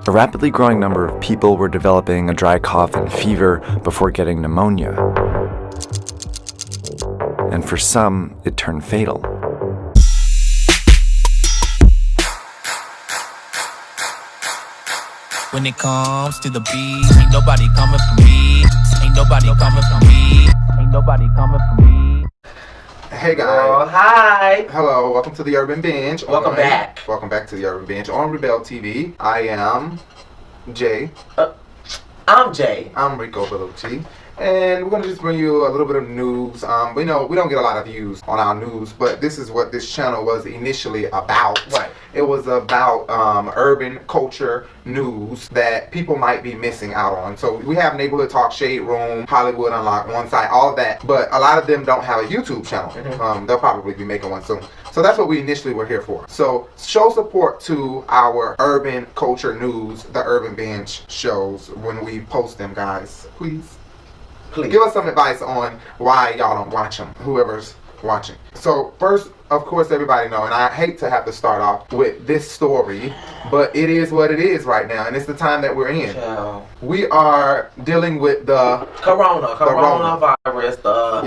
A rapidly growing number of people were developing a dry cough and fever before getting pneumonia. And for some, it turned fatal. When it comes to the beat, ain't nobody coming for me. Ain't nobody coming for me. Ain't nobody coming for me. Hey guys. Oh, hi. Hello, welcome to the Urban Binge. Welcome back. Welcome back to the Urban Binge on Rebel TV. I am Jay. I'm Jay. I'm Rico Bellucci. And we're going to just bring you a little bit of news. We know we don't get a lot of views on our news, but this is what this channel was initially about. Right. It was about urban culture news that people might be missing out on. So we have Neighborhood Talk, Shade Room, Hollywood Unlocked, One Side, all of that. But a lot of them don't have a YouTube channel. They'll probably be making one soon. So that's what we initially were here for. So show support to our urban culture news, the Urban Binge shows, when we post them, guys. Please. Give us some advice on why y'all don't watch them, whoever's watching. So first, of course, everybody know, and I hate to have to start off with this story, but it is what it is right now, and it's the time that we're in. We are dealing with the coronavirus.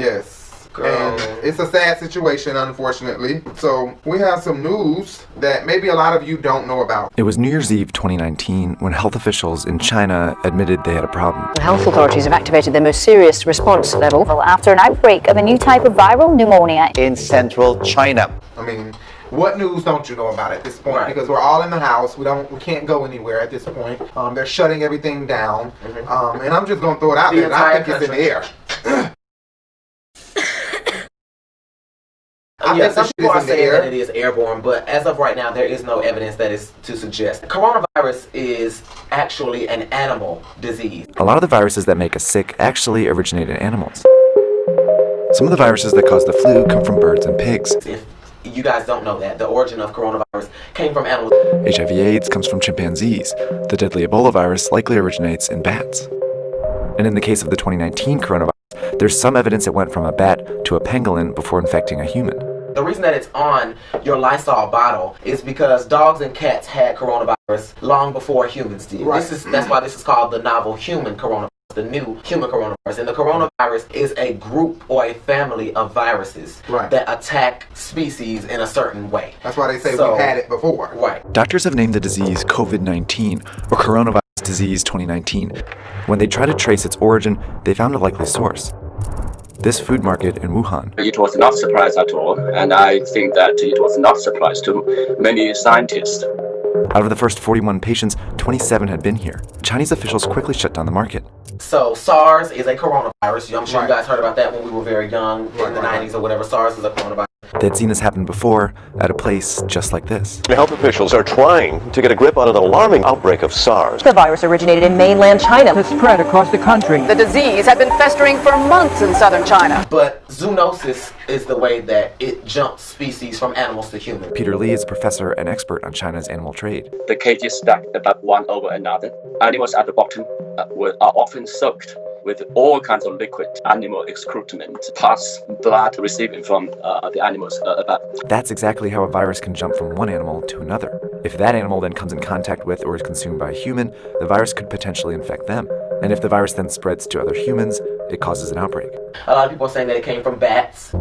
Yes. Girl. And it's a sad situation, unfortunately. So we have some news that maybe a lot of you don't know about. It was New Year's Eve 2019 when health officials in China admitted they had a problem. Health authorities have activated their most serious response level after an outbreak of a new type of viral pneumonia in central China. I mean, what news don't you know about at this point? Right. Because we're all in the house. We can't go anywhere at this point. They're shutting everything down. And I'm just gonna throw it out there. I think it's in the air. Some people are saying that it is airborne, but as of right now, there is no evidence that is to suggest. Coronavirus is actually an animal disease. A lot of the viruses that make us sick actually originate in animals. Some of the viruses that cause the flu come from birds and pigs. If you guys don't know that, the origin of coronavirus came from animals. HIV/AIDS comes from chimpanzees. The deadly Ebola virus likely originates in bats. And in the case of the 2019 coronavirus, there's some evidence it went from a bat to a pangolin before infecting a human. The reason that it's on your Lysol bottle is because dogs and cats had coronavirus long before humans did. Right. That's why this is called the novel human coronavirus, the new human coronavirus. And the coronavirus is a group or a family of viruses that attack species in a certain way. That's why they say we've had it before. Right. Doctors have named the disease COVID-19 or coronavirus disease 2019. When they tried to trace its origin, they found a likely source: this food market in Wuhan. It was not a surprise at all, and I think that it was not a surprise to many scientists. Out of the first 41 patients, 27 had been here. Chinese officials quickly shut down the market. So SARS is a coronavirus. I'm sure you guys heard about that when we were very young, in the 90s or whatever. SARS is a coronavirus. They'd seen this happen before at a place just like this. Health officials are trying to get a grip on an alarming outbreak of SARS. The virus originated in mainland China. It's spread across the country. The disease had been festering for months in southern China. But zoonosis is the way that it jumps species from animals to humans. Peter Lee is a professor and expert on China's animal trade. The cages stacked about one over another. Animals at the bottom are often soaked with all kinds of liquid animal excrement, pus, blood receiving from the animals above. That's exactly how a virus can jump from one animal to another. If that animal then comes in contact with or is consumed by a human, the virus could potentially infect them. And if the virus then spreads to other humans, it causes an outbreak. A lot of people are saying that it came from bats.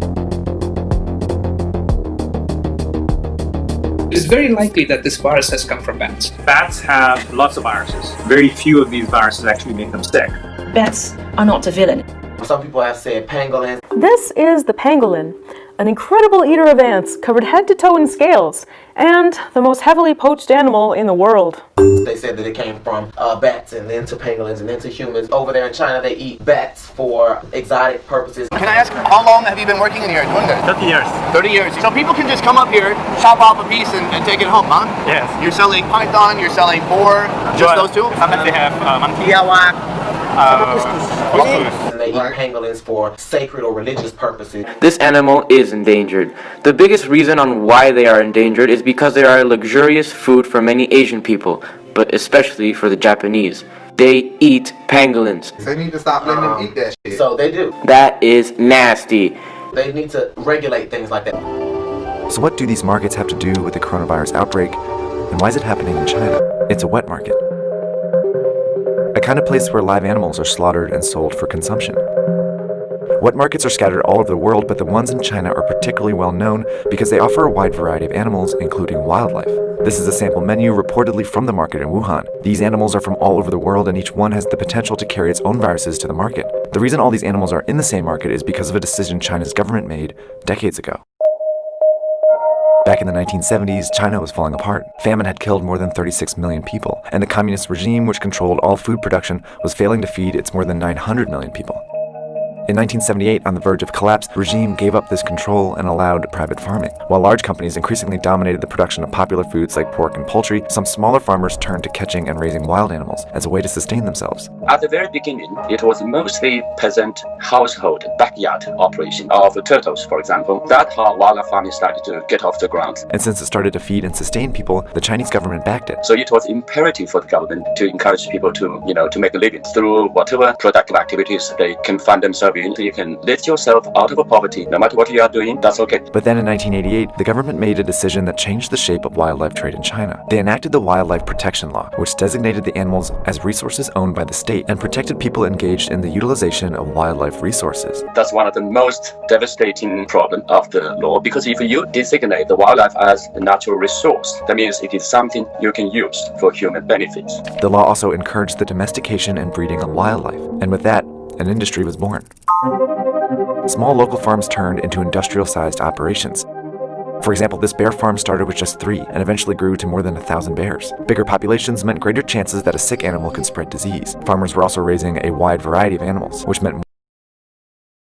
It's very likely that this virus has come from bats. Bats have lots of viruses. Very few of these viruses actually make them sick. Bats are not a villain. Some people have said pangolins. This is the pangolin, an incredible eater of ants covered head to toe in scales, and the most heavily poached animal in the world. They said that it came from bats and then to pangolins and then to humans. Over there in China, they eat bats for exotic purposes. Can I ask, how long have you been working in here doing this? 30 years. 30 years. So people can just come up here, chop off a piece and take it home, huh? Yes. You're selling python, you're selling boar, just those two? Sometimes they have monkey. And they eat pangolins for sacred or religious purposes. This animal is endangered. The biggest reason on why they are endangered is because they are luxurious food for many Asian people, but especially for the Japanese. They eat pangolins. They need to stop letting them eat that shit. So they do. That is nasty. They need to regulate things like that. So what do these markets have to do with the coronavirus outbreak? And why is it happening in China? It's a wet market. kind of place where live animals are slaughtered and sold for consumption. Wet markets are scattered all over the world, but the ones in China are particularly well known because they offer a wide variety of animals, including wildlife. This is a sample menu reportedly from the market in Wuhan. These animals are from all over the world, and each one has the potential to carry its own viruses to the market. The reason all these animals are in the same market is because of a decision China's government made decades ago. Back in the 1970s, China was falling apart. Famine had killed more than 36 million people, and the communist regime, which controlled all food production, was failing to feed its more than 900 million people. In 1978, on the verge of collapse, the regime gave up this control and allowed private farming. While large companies increasingly dominated the production of popular foods like pork and poultry, some smaller farmers turned to catching and raising wild animals as a way to sustain themselves. At the very beginning, it was mostly peasant household backyard operation of turtles, for example. That's how wildlife farming started to get off the ground. And since it started to feed and sustain people, the Chinese government backed it. So it was imperative for the government to encourage people to, to make a living through whatever productive activities they can find themselves in. You can lift yourself out of poverty. No matter what you are doing, that's okay. But then in 1988, the government made a decision that changed the shape of wildlife trade in China. They enacted the Wildlife Protection Law, which designated the animals as resources owned by the state and protected people engaged in the utilization of wildlife resources. That's one of the most devastating problems of the law, because if you designate the wildlife as a natural resource, that means it is something you can use for human benefits. The law also encouraged the domestication and breeding of wildlife, and with that, an industry was born. Small local farms turned into industrial-sized operations. For example, this bear farm started with just 3 and eventually grew to more than 1,000 bears. Bigger populations meant greater chances that a sick animal could spread disease. Farmers were also raising a wide variety of animals, which meant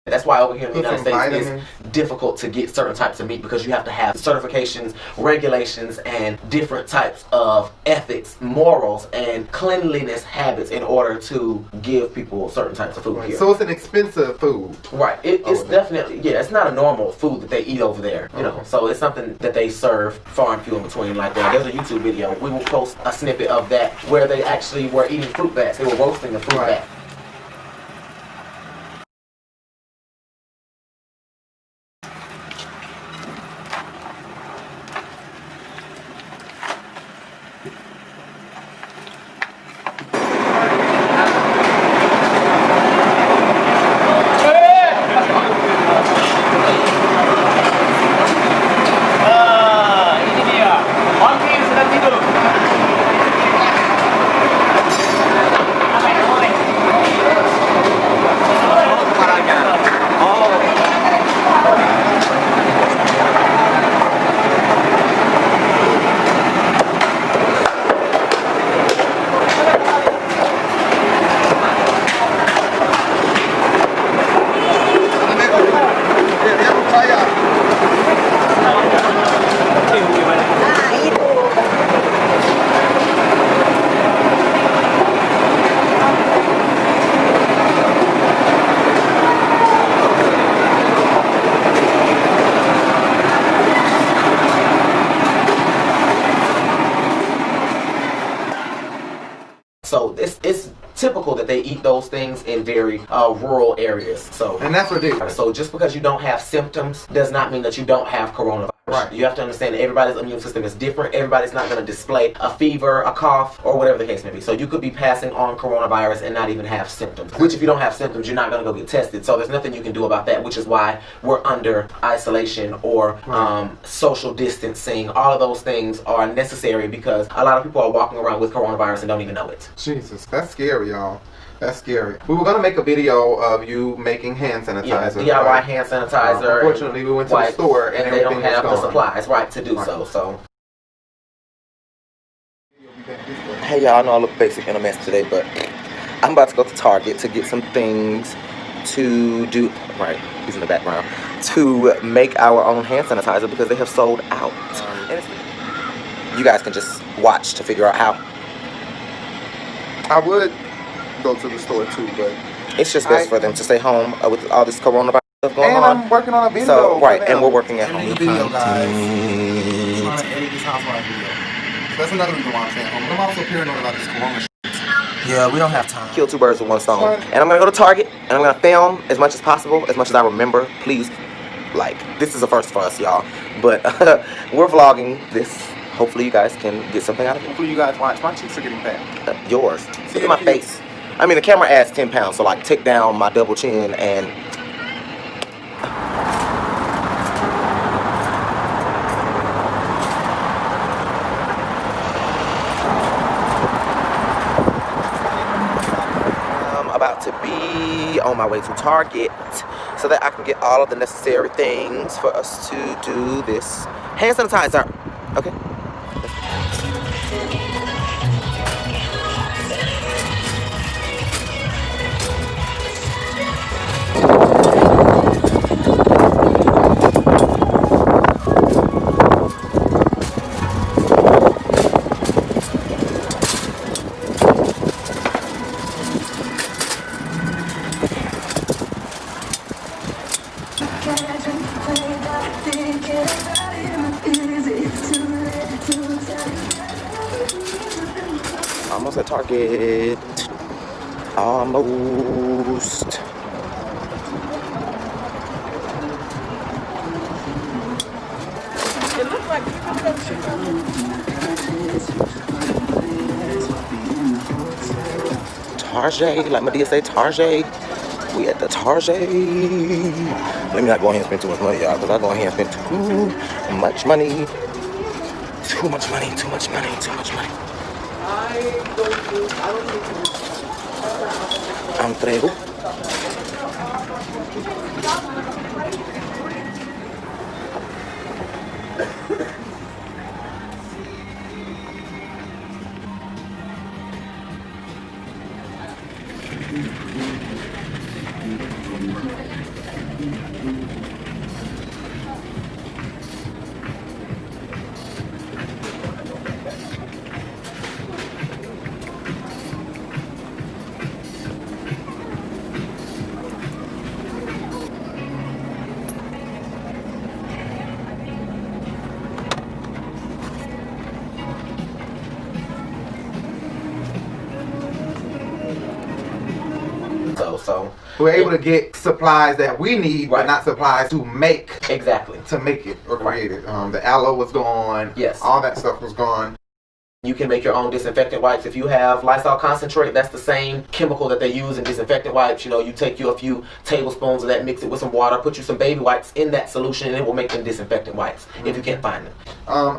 that's why over here in the United States it's difficult to get certain types of meat, because you have to have certifications, regulations, and different types of ethics, morals, and cleanliness habits in order to give people certain types of food here. So it's an expensive food. Right. It's definitely, it's not a normal food that they eat over there, you know. So it's something that they serve far and few in between. Like there's a YouTube video. We will post a snippet of that where they actually were eating fruit bats. They were roasting the fruit bat. So it's typical that they eat those things in very rural areas. So and that's ridiculous. So just because you don't have symptoms does not mean that you don't have coronavirus. Right. You have to understand that everybody's immune system is different. Everybody's not going to display a fever, a cough, or whatever the case may be. So you could be passing on coronavirus and not even have symptoms. Which if you don't have symptoms, you're not going to go get tested. So there's nothing you can do about that, which is why we're under isolation or social distancing. All of those things are necessary because a lot of people are walking around with coronavirus and don't even know it. Jesus, that's scary, y'all. That's scary. We were going to make a video of you making hand sanitizer. Yeah, DIY hand sanitizer. Unfortunately, we went to the store and they don't have the supplies, to do so. Hey y'all, I know I look basic and a mess today, but I'm about to go to Target to get some things to do, he's in the background, to make our own hand sanitizer because they have sold out. You guys can just watch to figure out how. I would go to the store too, but it's just best for them to stay home with all this coronavirus stuff going on. And I'm working on a video. So, and we're working at home. Video, guys. I'm trying to edit this housewife video. So that's another reason why I'm staying home. But I'm also paranoid about this corona shit. Yeah, we don't have time. Kill 2 birds with 1 stone. And I'm gonna go to Target and I'm gonna film as much as possible, as much as I remember. Please, this is a first for us, y'all. But we're vlogging this. Hopefully you guys can get something out of it. Hopefully you guys watch. My cheeks are getting fat. Yours. Look at my face. I mean, the camera adds 10 pounds, so like take down my double chin and... I'm about to be on my way to Target so that I can get all of the necessary things for us to do this hand sanitizer. Okay? Almost at Target. Almost. It looks like Target, like Medea say, Target. We at the Target. Let me not go ahead and spend too much money, y'all, because I go ahead and spend too much money. Too much money, too much money, too much money. Entrego. So we're able to get supplies that we need, but not supplies to make. Exactly. To make it or create it. The aloe was gone. Yes. All that stuff was gone. You can make your own disinfectant wipes. If you have Lysol concentrate, that's the same chemical that they use in disinfectant wipes. You know, you take you a few tablespoons of that, mix it with some water, put you some baby wipes in that solution, and it will make them disinfectant wipes if you can't find them.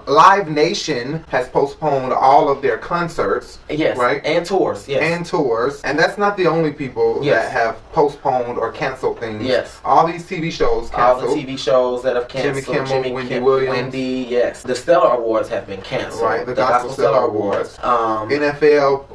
Live Nation has postponed all of their concerts. Yes. Right? And tours. Yes. And tours. And that's not the only people that have postponed or canceled things. Yes. All these TV shows canceled. All the TV shows that have canceled. Jimmy Kimmel, Wendy Williams. Wendy, yes. The Stellar Awards have been canceled. Right. The Gospel Stellar Awards. NFL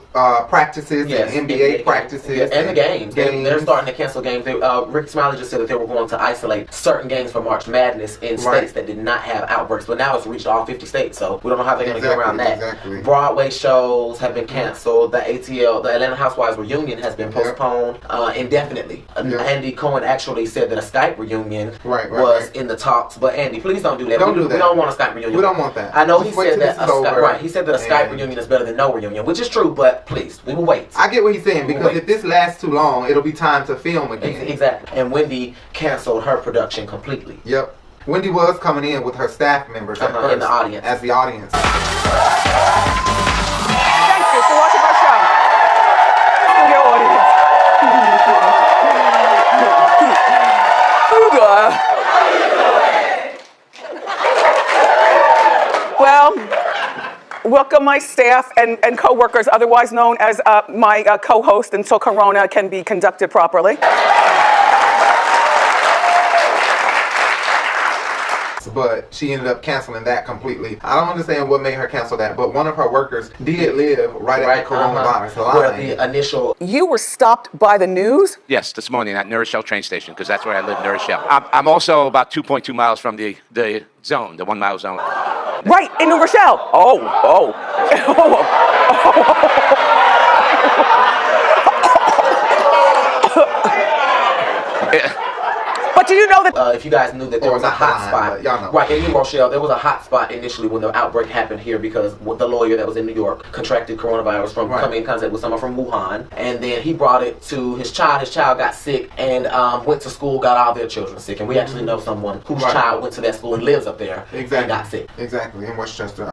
practices and NBA practices. Yes, and the games. They're starting to cancel games. Rick Smiley just said that they were going to isolate certain games for March Madness in states that did not have outbreaks. But now it's reached all 50 states, so we don't know how they're going to get around that. Exactly. Broadway shows have been canceled. The ATL, the Atlanta Housewives reunion has been postponed indefinitely. Andy Cohen actually said that a Skype reunion was in the talks. But Andy, please don't do that. Don't do that. We don't want a Skype reunion. We don't want that. I know Just he said that he said that a Skype and reunion is better than no reunion, which is true, but please, we will wait. I get what he's saying, because if this lasts too long, it'll be time to film again. Exactly. And Wendy canceled her production completely. Yep. Wendy was coming in with her staff members at first, in the audience. as the audience. Thank you for watching my show. Studio audience. Well, welcome my staff and co-workers, otherwise known as my co-host, until Corona can be conducted properly. But she ended up canceling that completely. I don't understand what made her cancel that, but one of her workers did live right at the coronavirus line. The initial. You were stopped by the news? Yes, this morning at New Rochelle train station, because that's where I live, New Rochelle. I'm also about 2.2 miles from the zone, the 1 mile zone. Right, in New Rochelle. But do you know that if you guys knew that there was a hot spot, right in New Rochelle, there was a hot spot initially when the outbreak happened here, because the lawyer that was in New York contracted coronavirus from coming in contact with someone from Wuhan, and then he brought it to his child. His child got sick and went to school, got all their children sick, and we actually know someone whose child went to that school and lives up there and got sick. Exactly, in Westchester.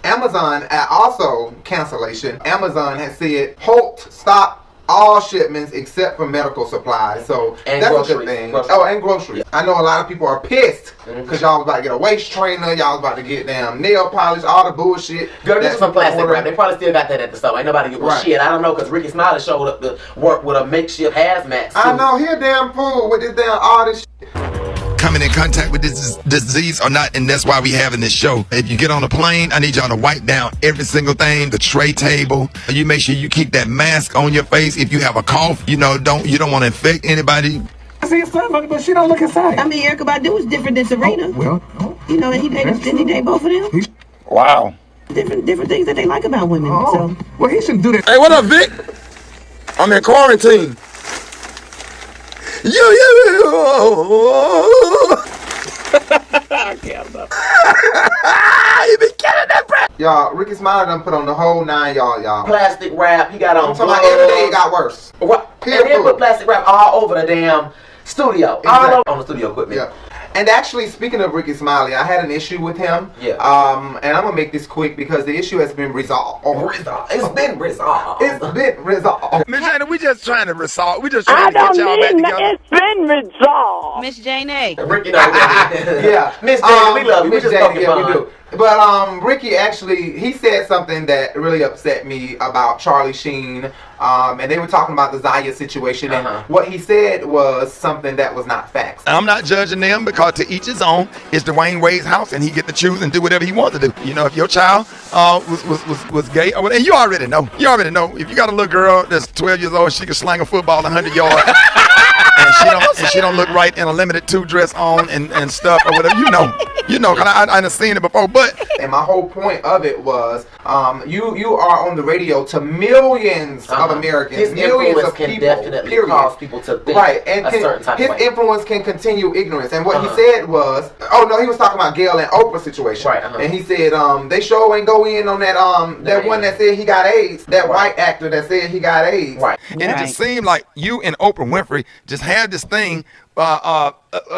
Amazon also cancellation. Amazon has said, halt, stop all shipments except for medical supplies. So and that's groceries. a good thing. Oh, and groceries. Yeah. I know a lot of people are pissed because y'all was about to get a waist trainer, y'all was about to get damn nail polish, all the bullshit. Girl, this is some plastic wrap. They probably still got that at the store. Ain't nobody get shit. I don't know, because Ricky Smiley showed up to work with a makeshift hazmat suit. I know, he a damn fool with this damn all this shit. Coming in contact with this disease or not, and that's why we having this show. If you get on a plane, I need y'all to wipe down every single thing, the tray table. You make sure you keep that mask on your face. If you have a cough, you don't want to infect anybody. I see his son, but she don't look inside. I mean, Erykah Badu was different than Serena. Well, you know, and didn't he date both of them? Wow. Different things that they like about women. So. Well, he shouldn't do that. Hey, what up, Vic? I'm in quarantine. I can't stop. You been killing that, bro. Y'all, Ricky Smiley done put on the whole 9 y'all. Plastic wrap. He got on. I'm talking about every day it got worse. What? And then put plastic wrap all over the damn studio. Exactly. All over on the studio equipment. Yeah. And actually, speaking of Ricky Smiley, I had an issue with him. Yeah. And I'm gonna make this quick because the issue has been resolved. It's been resolved. It's been resolved. Miss Jana, we just trying to resolve. We just trying to get y'all back together. It's been resolved. Miss Jane A. Ricky, no, yeah. Miss Jane, we love you. We just Jane, yeah, we do. But Ricky actually, he said something that really upset me about Charlie Sheen. And they were talking about the Zaya situation, and what he said was something that was not facts. I'm not judging them because to each his own. It's Dwayne Wade's house, and he get to choose and do whatever he wants to do. You know, if your child was gay, and you already know. You already know. If you got a little girl that's 12 years old, she can slang a football 100 yards. And she don't look right in a limited 2 dress on and stuff or whatever. You know, cause I've seen it before. But and my whole point of it was, you are on the radio to millions of Americans, his millions influence of can people. definitely cause people to think and a certain type his of way. influence can continue ignorance. And what he said was, oh no, he was talking about Gail and Oprah situation. Right. And he said, they sure ain't go in on that that one that said he got AIDS, that white actor that said he got AIDS. Right. And it just seemed like you and Oprah Winfrey just had this thing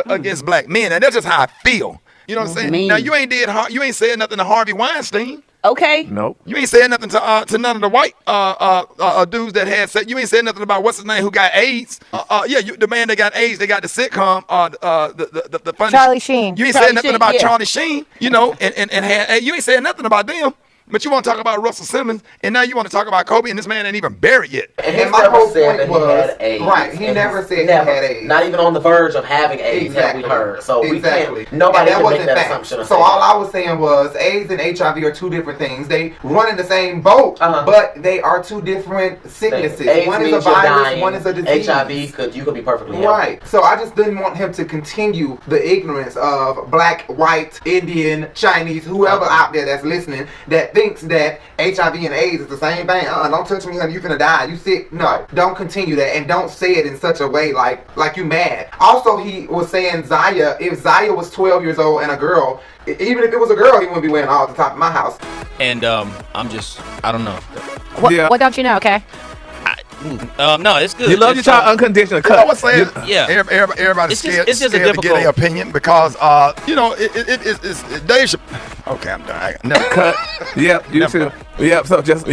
against black men, and that's just how I feel. You know what I'm saying? Now you ain't said nothing to Harvey Weinstein. Okay. Nope. You ain't said nothing to none of the white dudes that had sex. You ain't said nothing about what's his name who got AIDS. The man that got AIDS, they got the sitcom. The funny Charlie Sheen. You ain't said nothing about Charlie Sheen. You know, and you ain't said nothing about them. But you want to talk about Russell Simmons, and now you want to talk about Kobe, and this man ain't even buried yet. And my whole point was, right, he never said he had AIDS. Not even on the verge of having AIDS, have we heard. So we can't, nobody can make that assumption. So all I was saying was, AIDS and HIV are 2 different things. They run in the same boat, but they are 2 different sicknesses. AIDS one is a virus, one is a disease. HIV, you could be perfectly healthy. Right. So I just didn't want him to continue the ignorance of black, white, Indian, Chinese, whoever out there that's listening that thinks that HIV and AIDS is the same thing. Don't touch me, honey, you finna die. You sick. No, don't continue that, and don't say it in such a way like you mad. Also, he was saying Zaya, if Zaya was 12 years old and a girl, even if it was a girl, he wouldn't be wearing all at the top of my house. And I don't know. What don't you know, okay? No, it's good. You love your child unconditional. You know what's saying? Yeah. Everybody's scared it's just a to difficult get their opinion because it's Dave. Okay, I'm done. Never cut. Yep, you too. Yep. So just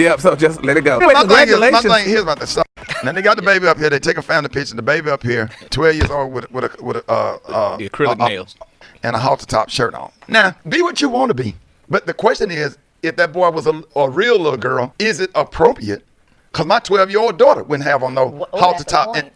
let it go. My thing here's about this stuff. Now they got the baby up here. They take a family picture. The baby up here, 12 years old with the acrylic nails and a halter top shirt on. Now, be what you want to be, but the question is, if that boy was a real little girl, is it appropriate? Because my 12-year-old daughter wouldn't have on no halter top and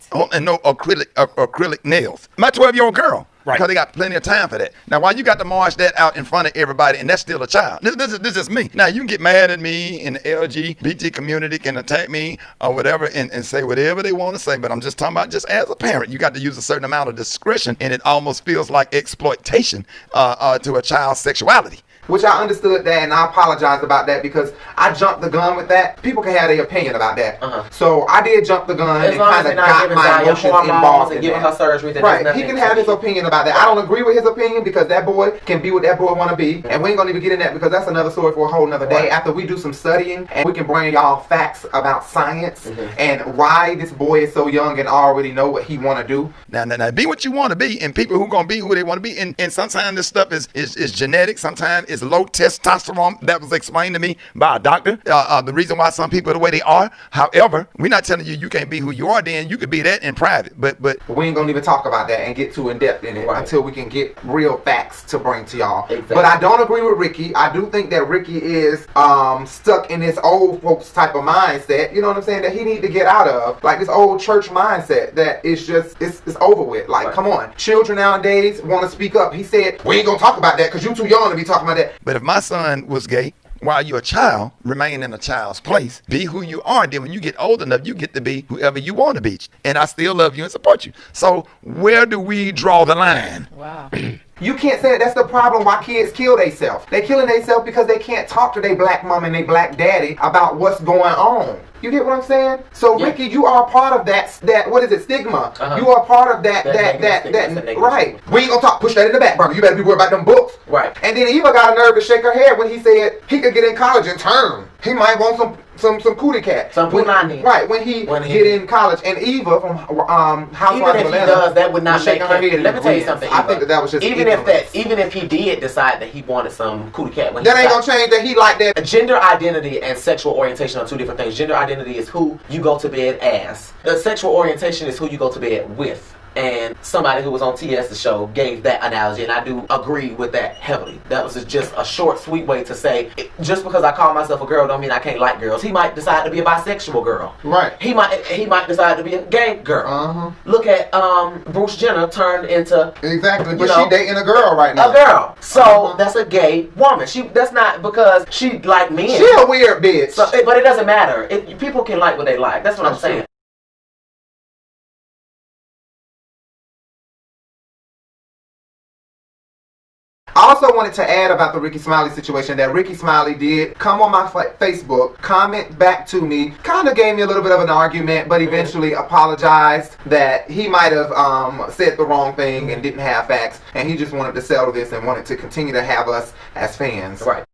no acrylic nails. My 12-year-old girl. Right. Because they got plenty of time for that. Now, why you got to march that out in front of everybody, and that's still a child? This is me. Now, you can get mad at me, and the LGBT community can attack me or whatever and say whatever they want to say, but I'm just talking about just as a parent. You got to use a certain amount of discretion, and it almost feels like exploitation to a child's sexuality. Which I understood that, and I apologize about that because I jumped the gun with that. People can have their opinion about that. So I did jump the gun and kind of got my emotions involved in giving her surgery. Right, he can have his opinion about that. I don't agree with his opinion because that boy can be what that boy want to be, and we ain't gonna even get in that because that's another story for a whole nother day. After we do some studying and we can bring y'all facts about science and why this boy is so young and already know what he want to do. Now, be what you want to be, and people who gonna be who they want to be, and sometimes this stuff is genetic, sometimes is low testosterone. That was explained to me by a doctor. The reason why some people are the way they are. However, we're not telling you can't be who you are. Then you could be that in private. But we ain't gonna even talk about that and get too in depth in it until we can get real facts to bring to y'all. Exactly. But I don't agree with Ricky. I do think that Ricky is stuck in this old folks type of mindset. You know what I'm saying? That he need to get out of, like this old church mindset that is just it's over with. Like, come on, children nowadays want to speak up. He said we ain't gonna talk about that because you too young to be talking about that. But if my son was gay, while you're a child, remain in a child's place. Be who you are. Then when you get old enough, you get to be whoever you want to be. And I still love you and support you. So where do we draw the line? Wow. You can't say that. That's the problem why kids kill themselves. They killing themselves because they can't talk to their black mom and their black daddy about what's going on. You get what I'm saying? So Ricky, you are a part of that what is it, stigma. You are a part of that right. We ain't gonna talk, push that in the back burner. You better be worried about them books. Right. And then Eva got a nerve to shake her head when he said he could get in college and turn. He might want some cootie cat. Some punani. Right, when he get in college. And Eva from Housewives even of if he Atlanta does, that would not make her head. him. Let me tell you something. I think that was just even if he did decide that he wanted some cootie cat, that ain't gonna change that he like that. Gender identity and sexual orientation are two different things. Gender identity is who you go to bed as. The sexual orientation is who you go to bed with. And somebody who was on TS's show gave that analogy, and I do agree with that heavily. That was just a short, sweet way to say, just because I call myself a girl don't mean I can't like girls. He might decide to be a bisexual girl. Right. He might decide to be a gay girl. Look at Bruce Jenner turned into exactly, but she dating a girl right now. A girl. So that's a gay woman. That's not because she like men. She a weird bitch. So, but it doesn't matter. People can like what they like. That's what I'm saying. I also wanted to add about the Ricky Smiley situation that Ricky Smiley did come on my Facebook, comment back to me, kind of gave me a little bit of an argument, but eventually apologized that he might have said the wrong thing and didn't have facts, and he just wanted to settle this and wanted to continue to have us as fans. Right.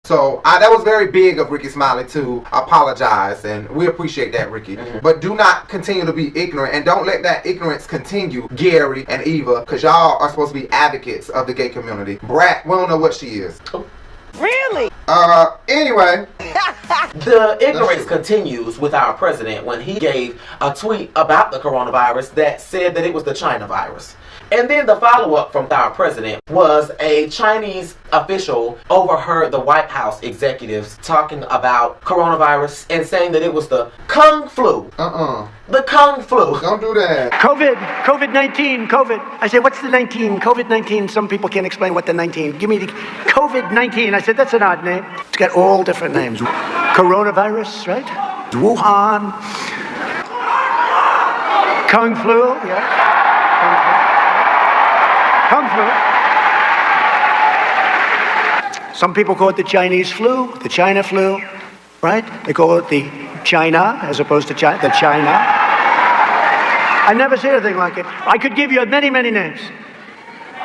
So that was very big of Ricky Smiley to apologize, and we appreciate that, Ricky. But do not continue to be ignorant, and don't let that ignorance continue, Gary and Eva, because y'all are supposed to be advocates of the gay community. Brat, we don't know what she is. Really? Anyway. The ignorance continues with our president when he gave a tweet about the coronavirus that said that it was the China virus. And then the follow-up from our president was a Chinese official overheard the White House executives talking about coronavirus and saying that it was the Kung flu. The Kung flu. Don't do that. COVID-19, COVID. I said, what's the 19? COVID-19. Some people can't explain what the 19. Give me the COVID-19. I said, that's an odd name. It's got all different names. Coronavirus, right? Wuhan. Kung flu, yeah. Kung flu. Some people call it the Chinese flu, the China flu, right? They call it the China as opposed to the China. I never see anything like it. I could give you many, many names.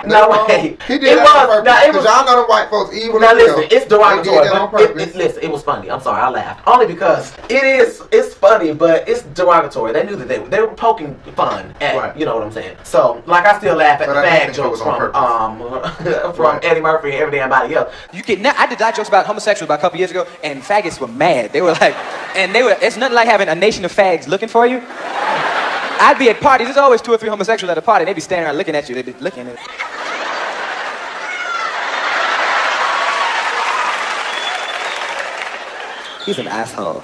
No way. He did that on purpose. Because y'all know the white folks evil. Now listen, it's derogatory. Listen, it was funny. I'm sorry, I laughed. Only because it's funny, but it's derogatory. They knew that they were poking fun at, you know what I'm saying? So, like, I still laugh at the fag jokes from Eddie Murphy and every damn else. I did that jokes about homosexuals about a couple years ago, and faggots were mad. They were like, it's nothing like having a nation of fags looking for you. I'd be at parties, there's always 2 or 3 homosexuals at a party, they'd be standing around looking at you, they'd be looking at it. He's an asshole.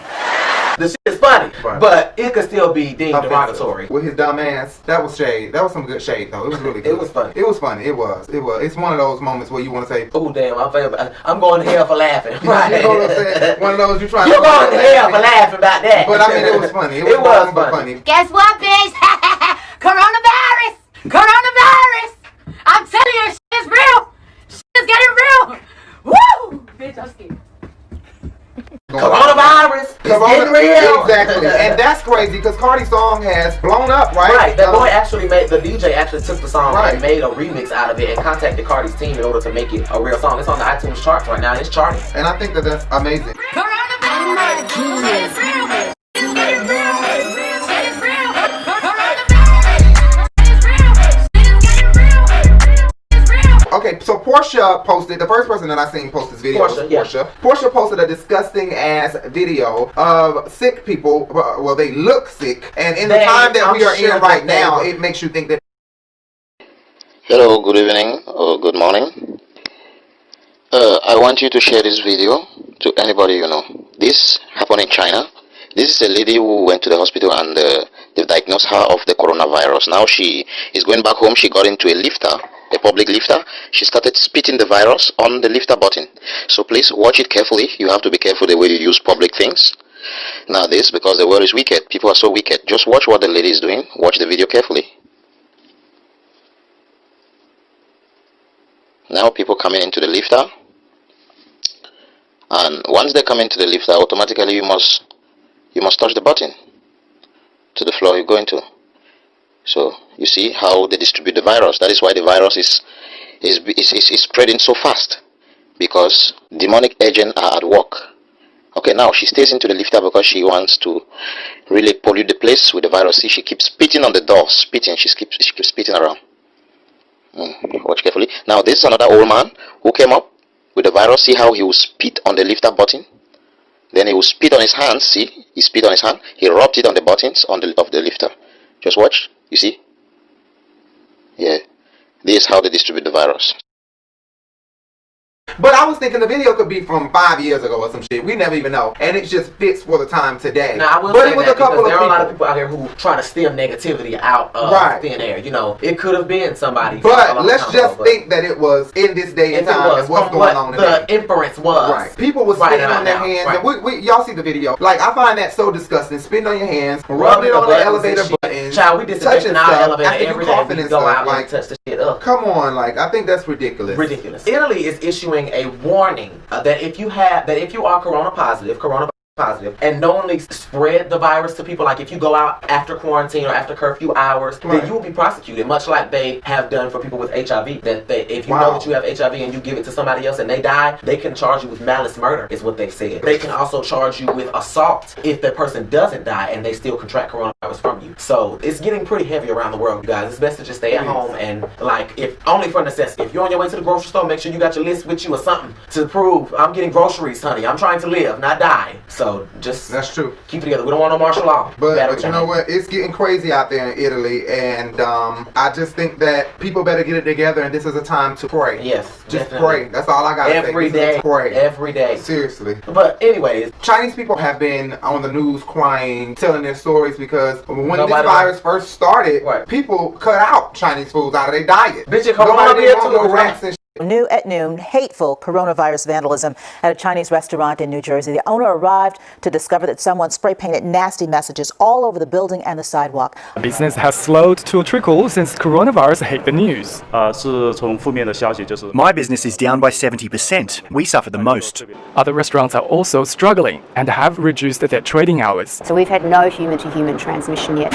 The shit is funny, but it could still be deemed derogatory. With his dumb ass, that was shade. That was some good shade, though. It was really good. It was funny. It was funny. It was. It's one of those moments where you want to say, "Oh damn, I'm going to hell for laughing." Right? You know what I'm saying? One of those you try. You're going to hell for laughing about that. But I mean, it was funny. It was funny. Guess what, bitch? Coronavirus! Coronavirus! I'm telling you, shit is real. Shit is getting real. Woo! Bitch, I'm scared. Coronavirus. coronavirus. It's getting real. Exactly. And that's crazy because Cardi's song has blown up, right? Right. That boy actually made, the DJ actually took the song and made a remix out of it and contacted Cardi's team in order to make it a real song. It's on the iTunes charts right now and it's charting. And I think that that's amazing. Okay, so Portia posted, the first person that I seen post this video was Portia. Portia posted a disgusting ass video of sick people. Well, they look sick, and in the time that we are in right now, it makes you think that. Hello, good evening or good morning. I want you to share this video to anybody you know. This happened in China. This is a lady who went to the hospital and they diagnosed her of the coronavirus. Now she is going back home. She got into a lifter, a public lifter. She started spitting the virus on the lifter button. So please watch it carefully. You have to be careful the way you use public things nowadays because the world is wicked. People are so wicked. Just watch what the lady is doing. Watch the video carefully. Now people coming into the lifter, and once they come into the lifter, automatically you must touch the button to the floor you're going to. So you see how they distribute the virus. That is why the virus is spreading so fast, because demonic agents are at work. Okay, now she stays into the lifter because she wants to really pollute the place with the virus. See, she keeps spitting on the door, spitting. She keeps spitting around. Watch carefully. Now this is another old man who came up with the virus. See how he will spit on the lifter button. Then he will spit on his hands. See, he spit on his hand. He rubbed it on the buttons of the lifter. Just watch. You see? Yeah. This is how they distribute the virus. But I was thinking the video could be from 5 years ago or some shit. We never even know. And it just fits for the time today. Now, I will but say it was that a couple because there of are a lot of people out here who try to stem negativity out of thin air. You know, it could have been somebody. But let's just think that it was in this day and time and what's going on today. The inference was. Right. People were spitting on their hands. And y'all see the video. Like, I find that so disgusting. Spitting on your hands, rubbing it on the elevator buttons. Child, we disinfecting our elevator every day. We go out like, and touch the shit up. Come on, like, I think that's ridiculous. Ridiculous. Italy is issuing a warning that if you are coronavirus positive, and knowingly spread the virus to people, like if you go out after quarantine or after curfew hours, then you will be prosecuted, much like they have done for people with HIV. That if you know that you have HIV and you give it to somebody else and they die, they can charge you with malice murder, is what they've said. They can also charge you with assault if the person doesn't die and they still contract coronavirus from you. So it's getting pretty heavy around the world, you guys. It's best to just stay at home and, like, if only for necessity. If you're on your way to the grocery store, make sure you got your list with you or something to prove I'm getting groceries, honey. I'm trying to live, not die. So just that's true. Keep it together. We don't want no martial law. But you know what? It's getting crazy out there in Italy, and I just think that people better get it together. And this is a time to pray. Yes, just pray. That's all I gotta say. Every day, pray. Every day. Seriously. But anyways, Chinese people have been on the news crying, telling their stories because when this virus first started, people cut out Chinese foods out of their diet. Bitch, nobody didn't want no rats and. New at noon, hateful coronavirus vandalism at a Chinese restaurant in New Jersey. The owner arrived to discover that someone spray painted nasty messages all over the building and the sidewalk. Business has slowed to a trickle since coronavirus hit the news. My business is down by 70%. We suffer the most. Other restaurants are also struggling and have reduced their trading hours. So we've had no human-to-human transmission yet.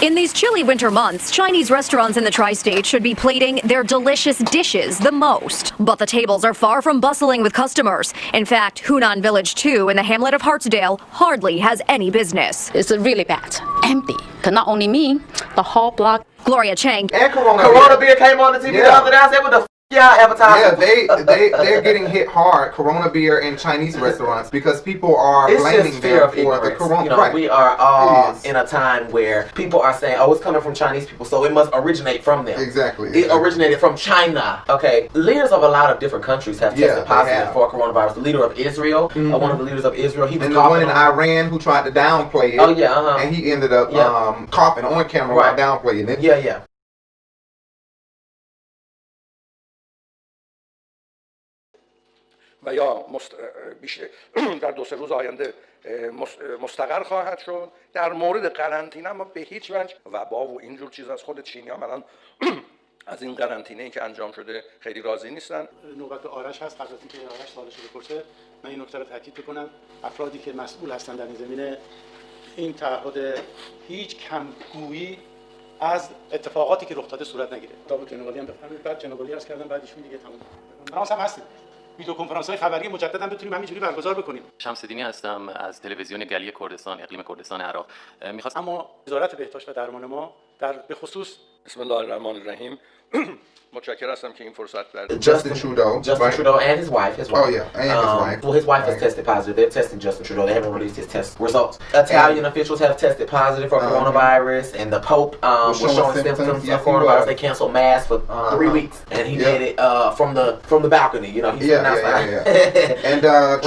In these chilly winter months, Chinese restaurants in the tri-state should be plating their delicious dishes the most. But the tables are far from bustling with customers. In fact, Hunan Village 2 in the hamlet of Hartsdale hardly has any business. It's really bad. Empty. Because not only me, the whole block. Gloria Chang. And Corona beer came on the TV the other day. I said, what the y'all advertising? Yeah, they're getting hit hard, Corona beer in Chinese restaurants, because people are blaming them for the Corona. You know, we are all in a time where people are saying, oh, it's coming from Chinese people, so it must originate from them. Exactly. It originated from China. Okay, leaders of a lot of different countries have tested positive for coronavirus. The leader of Israel, one of the leaders of Israel, he was and the one in Iran who tried to downplay it. Oh yeah, and he ended up coughing on camera while downplaying it. Yeah. و یا در 2-3 روز آینده مستقر خواهد شد. در مورد قرنطینه ما به هیچ وجه وبا و اینجور چیز از خود چینی‌ها الان از این قرنطینه‌ای که انجام شده خیلی راضی نیستن. نوبت به آرش هست. قبل از اینکه آرش سوالش رو بپرسه من این نکته رو تاکید بکنم، افرادی که مسئول هستند در این زمینه این تعهد هیچ کمگویی از اتفاقاتی که رخ داده صورت نگیره. داوود جنوالی هم بفرمایید، بعد جنوالی عرض کردم، بعد ایشون دیگه تموم. فرانس هم هستیم. ویدیو کنفرانس‌های خبری مجددا بتونیم همینجوری برگزار بکنیم. شمس‌الدینی هستم از تلویزیون گلی کردستان، اقلیم کردستان عراق. می‌خواستم اما وزارت بهداشت و درمان ما به خصوص بسم الله الرحمن الرحیم. متشکر هستم که این فرصت دادید. Justin Trudeau. Justin Trudeau and his wife. Oh yeah, and his wife. Well, his wife has tested positive. They're testing Justin Trudeau. They haven't released his test results. Italian officials have tested positive for coronavirus, and the Pope was showing symptoms of coronavirus. They canceled mass for 3 weeks, and he did it from the balcony. You know, he's And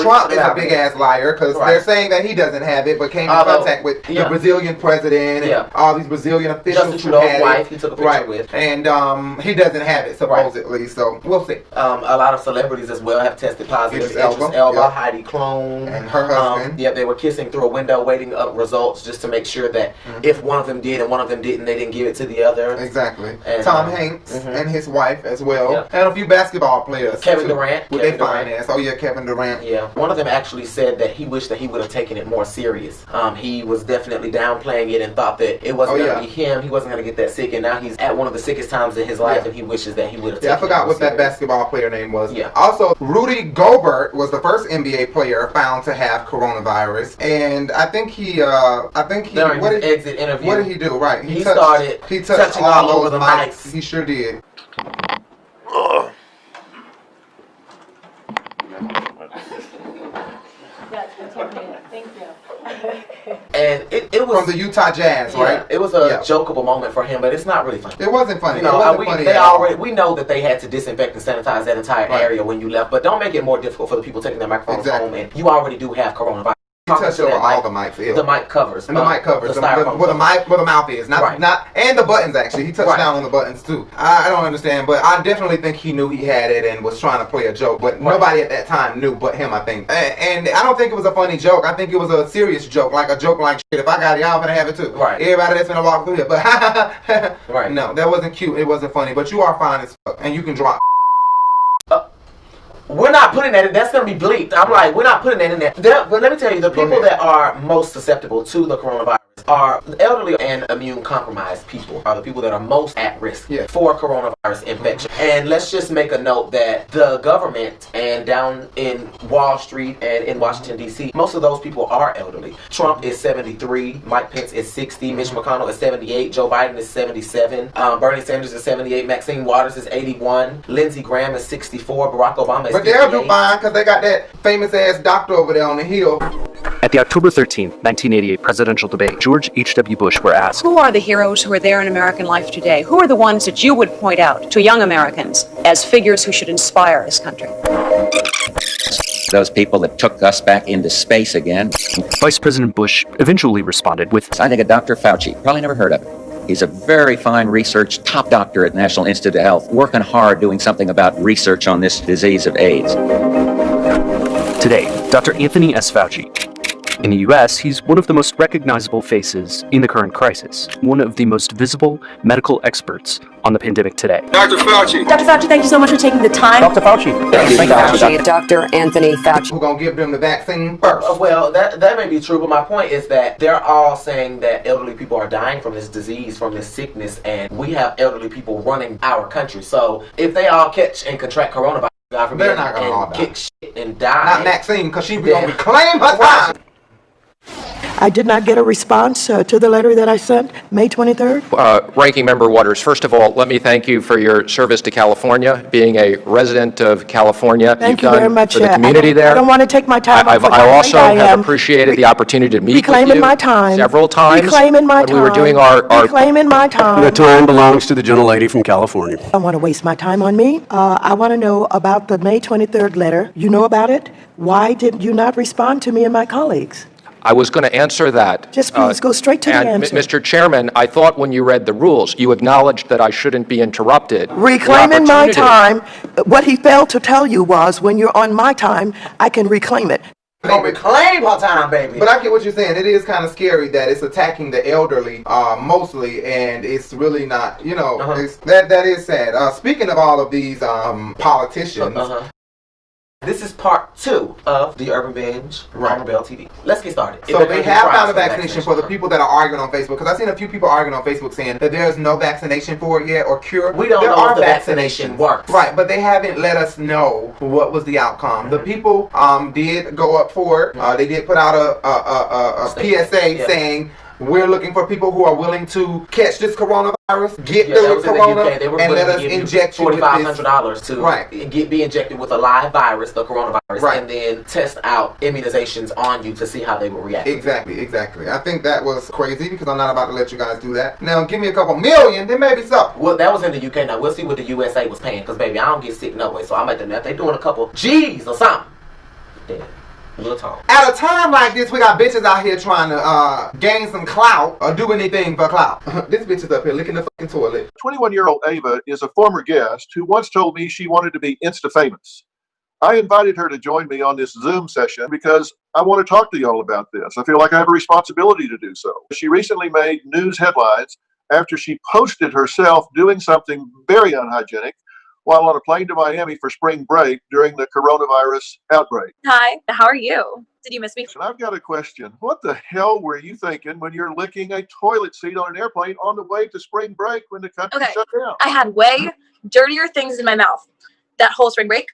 Trump is a big ass liar because they're saying that he doesn't have it, but came in contact with the Brazilian president and all these Brazilian officials. Justin Trudeau's wife, he took a picture with, and he doesn't have it supposedly. So we'll see. A lot of celebrities as well have tested positive. Idris Elba, Heidi Klum, and her husband. They were kissing through a window, waiting up results just to make sure that if one of them did and one of them didn't, they didn't give it to the other. Exactly. And, Tom Hanks and his wife as well, and a few basketball players. Kevin Durant. With their fine ass. Oh yeah, Kevin Durant. Yeah. One of them actually said that he wished that he would have taken it more serious. He was definitely downplaying it and thought that it wasn't going to be him. He wasn't going to get that sick, and now he's at one of the sickest times in his life, and he wishes that he would have taken it. I forgot what that basketball player name was. Also, Rudy Gobert was the first NBA player found to have coronavirus, and I think he during his exit interview, what did he do? Right, he started touching all over the mics. He sure did. And it was from the Utah Jazz, right? It was a jokeable moment for him, but it's not really funny. It wasn't funny. You know, it wasn't funny we know that they had to disinfect and sanitize that entire area when you left, but don't make it more difficult for the people taking their microphones home. And you already do have coronavirus. He touched over all the mics. The mic covers. And the mic covers. Where the mouth is. Not and the buttons actually. He touched down on the buttons too. I don't understand, but I definitely think he knew he had it and was trying to play a joke. But nobody at that time knew but him, I think. And I don't think it was a funny joke. I think it was a serious joke. Like a joke like, shit, if I got it, y'all gonna have it too. Right. Everybody that's gonna walk through here. But right. No, that wasn't cute. It wasn't funny. But you are fine as fuck. And you can drop. We're not putting that in. That's going to be bleeped. I'm like, we're not putting that in there. But let me tell you, the people that are most susceptible to the coronavirus are elderly and immune compromised people, are the people that are most at risk for coronavirus infection. And let's just make a note that the government and down in Wall Street and in Washington, D.C., most of those people are elderly. Trump is 73, Mike Pence is 60, Mitch McConnell is 78, Joe Biden is 77, Bernie Sanders is 78, Maxine Waters is 81, Lindsey Graham is 64, Barack Obama is 58. But they'll do fine because they got that famous ass doctor over there on the hill. At the October 13, 1988 presidential debate, George H.W. Bush were asked, who are the heroes who are there in American life today? Who are the ones that you would point out to young Americans as figures who should inspire this country? Those people that took us back into space again. Vice President Bush eventually responded with, I think of Dr. Fauci. Probably never heard of him. He's a very fine research top doctor at National Institute of Health, working hard doing something about research on this disease of AIDS. Today, Dr. Anthony S. Fauci. In the U.S., he's one of the most recognizable faces in the current crisis, one of the most visible medical experts on the pandemic today. Dr. Fauci. Dr. Fauci, thank you so much for taking the time. Dr. Fauci. Dr. Anthony Fauci. We're going to give them the vaccine first. Well, that may be true, but my point is that they're all saying that elderly people are dying from this disease, from this sickness, and we have elderly people running our country. So if they all catch and contract coronavirus, they're not going to all die. Kick shit and die. Not Maxine, because she's going to reclaim her time. I did not get a response to the letter that I sent May 23rd. Ranking Member Waters, first of all, let me thank you for your service to California, being a resident of California. Thank you very much. For the community there. I don't want to take my time. I also have appreciated the opportunity to meet with you my time. several times. Reclaiming my time. When we were doing our reclaiming my time. The time belongs to the gentlelady from California. I don't want to waste my time on me. I want to know about the May 23rd letter. You know about it? Why did you not respond to me and my colleagues? I was going to answer that. Just please go straight to the answer. Mr. Chairman, I thought when you read the rules, you acknowledged that I shouldn't be interrupted. Reclaiming my time. What he failed to tell you was when you're on my time, I can reclaim it. Gonna reclaim her time, baby. But I get what you're saying. It is kind of scary that it's attacking the elderly mostly, and it's really not. You know, that is sad. Speaking of all of these politicians. This is part 2 of the Urban Binge on Rebel TV. Let's get started. So they have found a vaccination for the people that are arguing on Facebook. Because I've seen a few people arguing on Facebook saying that there's no vaccination for it yet or cure. We don't know if the vaccination works. Right, but they haven't let us know what was the outcome. The people did go up for it. They did put out a PSA saying, we're looking for people who are willing to catch this coronavirus, get the corona, and let us inject you with this. $4,500 to be injected with a live virus, the coronavirus, and then test out immunizations on you to see how they will react. Exactly. I think that was crazy because I'm not about to let you guys do that. Now, give me a couple million, then maybe something. Well, that was in the UK. Now, we'll see what the USA was paying because, baby, I don't get sick no way. So I'm at if they're doing a couple G's or something. Yeah. At a time like this, we got bitches out here trying to gain some clout or do anything for clout. This bitch is up here licking the fucking toilet. 21-year-old Ava is a former guest who once told me she wanted to be Insta-famous. I invited her to join me on this Zoom session because I want to talk to y'all about this. I feel like I have a responsibility to do so. She recently made news headlines after she posted herself doing something very unhygienic while on a plane to Miami for spring break during the coronavirus outbreak. Hi, how are you? Did you miss me? And I've got a question. What the hell were you thinking when you're licking a toilet seat on an airplane on the way to spring break when the country shut down? I had way dirtier things in my mouth that whole spring break.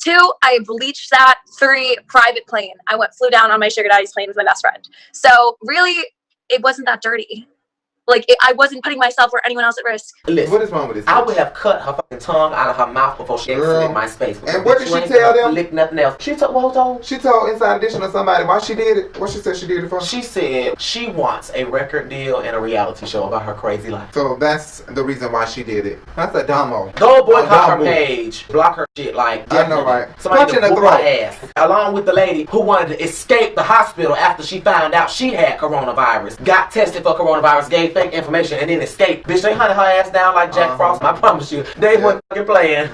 2, I bleached that. 3, private plane. Flew down on my sugar daddy's plane with my best friend. So really, it wasn't that dirty. Like, I wasn't putting myself or anyone else at risk. Listen, what is wrong with this? I would have cut her fucking tongue out of her mouth before she exited my space. And what did she tell them? Lick nothing else. She told Inside Edition or somebody why she did it. What she said she did it for? She said she wants a record deal and a reality show about her crazy life. So that's the reason why she did it. That's a dumbo. Go boycott her page. Block her shit. Like, I know, right? Somebody to whoop her ass. Along with the lady who wanted to escape the hospital after she found out she had coronavirus. Got tested for coronavirus, gave fake information, and then escaped. Bitch, they hunted her ass down like Jack Frost. I promise you. They weren't fucking playing.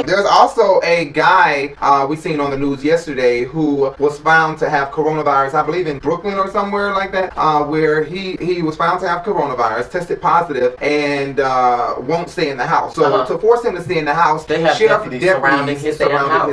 There's also a guy we seen on the news yesterday who was found to have coronavirus, I believe in Brooklyn or somewhere like that, where he was found to have coronavirus, tested positive, and won't stay in the house. So to force him to stay in the house, they have deputies surrounding his